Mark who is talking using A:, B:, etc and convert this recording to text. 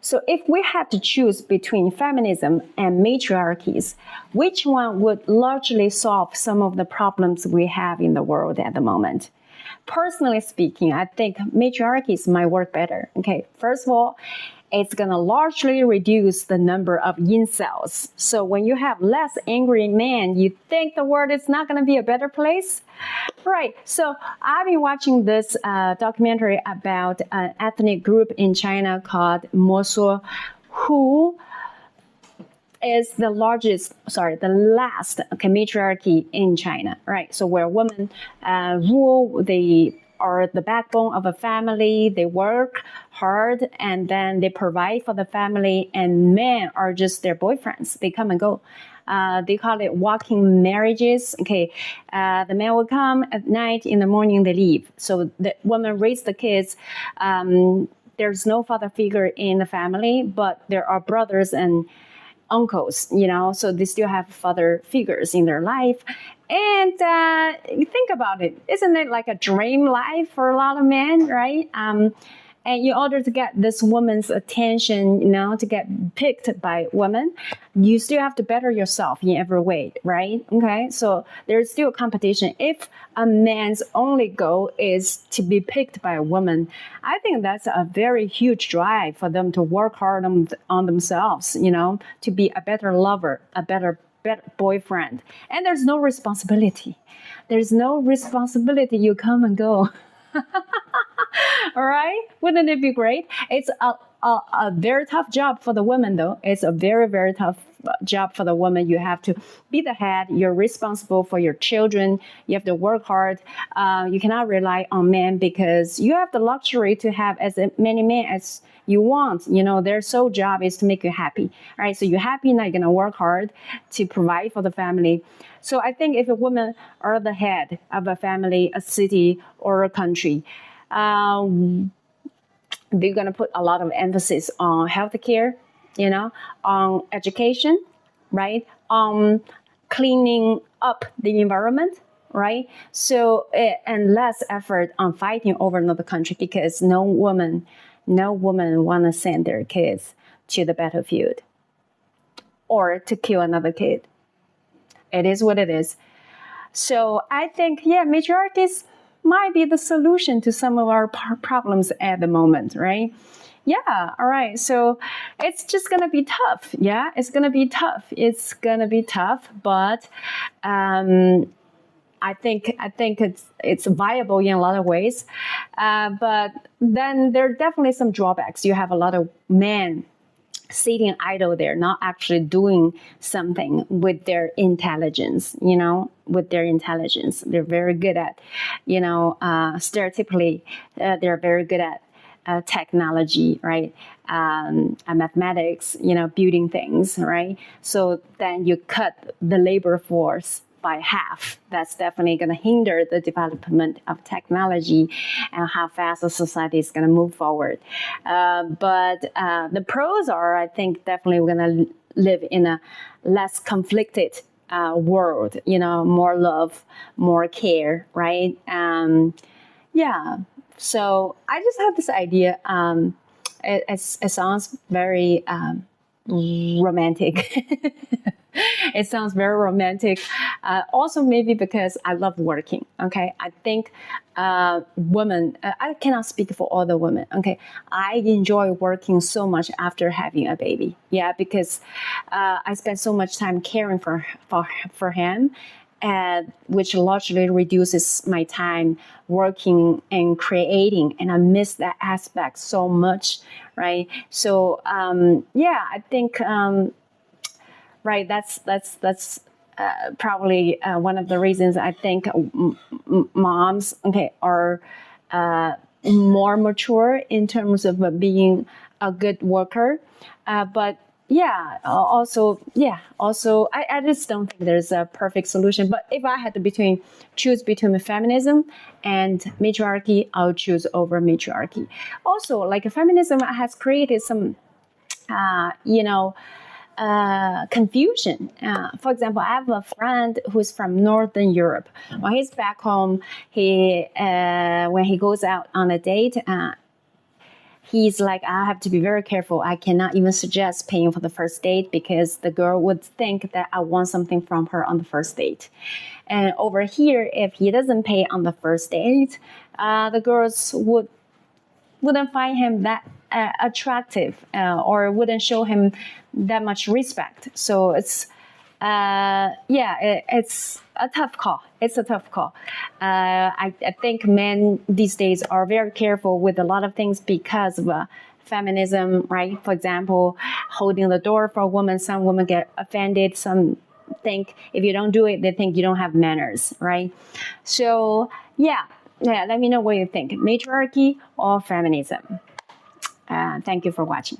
A: So if we had to choose between feminism and matriarchies, which one would largely solve some of the problems we have in the world at the moment? Personally speaking, I think matriarchies might work better. Okay, first of all, it's going to largely reduce the number of incels. So when you have less angry men, you think the world is not going to be a better place? Right. So I've been watching this documentary about an ethnic group in China called Mosuo, who is the last matriarchy in China, right? So where women rule, they are the backbone of a family, they work hard, and then they provide for the family, and men are just their boyfriends. They come and go. They call it walking marriages. Okay, the man will come at night, in the morning they leave. So the woman raise the kids. There's no father figure in the family, but there are brothers and uncles, so they still have father figures in their life. And think about it. Isn't it like a dream life for a lot of men, right? And in order to get this woman's attention, to get picked by women, you still have to better yourself in every way, right? Okay, so there's still competition. If a man's only goal is to be picked by a woman, I think that's a very huge drive for them to work hard on themselves, to be a better lover, a better boyfriend. And there's no responsibility. There's no responsibility. You come and go. All right? Wouldn't it be great? It's a very tough job for the woman, though. It's a very, very tough job for the woman. You have to be the head. You're responsible for your children. You have to work hard. You cannot rely on men because you have the luxury to have as many men as you want. Their sole job is to make you happy. All right? So you're happy, now you're going to work hard to provide for the family. So I think if a woman are the head of a family, a city, or a country, they're going to put a lot of emphasis on healthcare, on education, right? On cleaning up the environment, right? So, and less effort on fighting over another country because no woman want to send their kids to the battlefield or to kill another kid. It is what it is. So I think, matriarchies might be the solution to some of our problems at the moment, right? Yeah, all right. So it's just going to be tough. Yeah, it's going to be tough. It's going to be tough, but I think it's viable in a lot of ways. But then there are definitely some drawbacks. You have a lot of men sitting idle there, not actually doing something with their intelligence, They're very good at, stereotypically, they're very good at technology, right? Mathematics, building things, right? So then you cut the labor force by half. That's definitely going to hinder the development of technology and how fast the society is going to move forward. But the pros are, I think, definitely we're going to live in a less conflicted world, more love, more care, right? So I just have this idea. It sounds very romantic. It sounds very romantic. Also, maybe because I love working. Okay, I think women. I cannot speak for all the women. Okay, I enjoy working so much after having a baby. Yeah, because I spend so much time caring for him, which largely reduces my time working and creating, and I miss that aspect so much. Right. So I think. Right, that's probably one of the reasons I think moms are more mature in terms of being a good worker. But also I just don't think there's a perfect solution. But if I had to choose between feminism and matriarchy, I'll choose over matriarchy. Also, like feminism has created some, confusion. For example, I have a friend who's from Northern Europe. When he's back home, when he goes out on a date, he's like, I have to be very careful. I cannot even suggest paying for the first date because the girl would think that I want something from her on the first date. And over here, if he doesn't pay on the first date, the girls wouldn't find him that attractive or wouldn't show him that much respect. So it's it's a tough call. It's a tough call. I think men these days are very careful with a lot of things because of feminism, right? For example, holding the door for a woman. Some women get offended. Some think if you don't do it, they think you don't have manners, right? So let me know what you think. Matriarchy or feminism? Thank you for watching.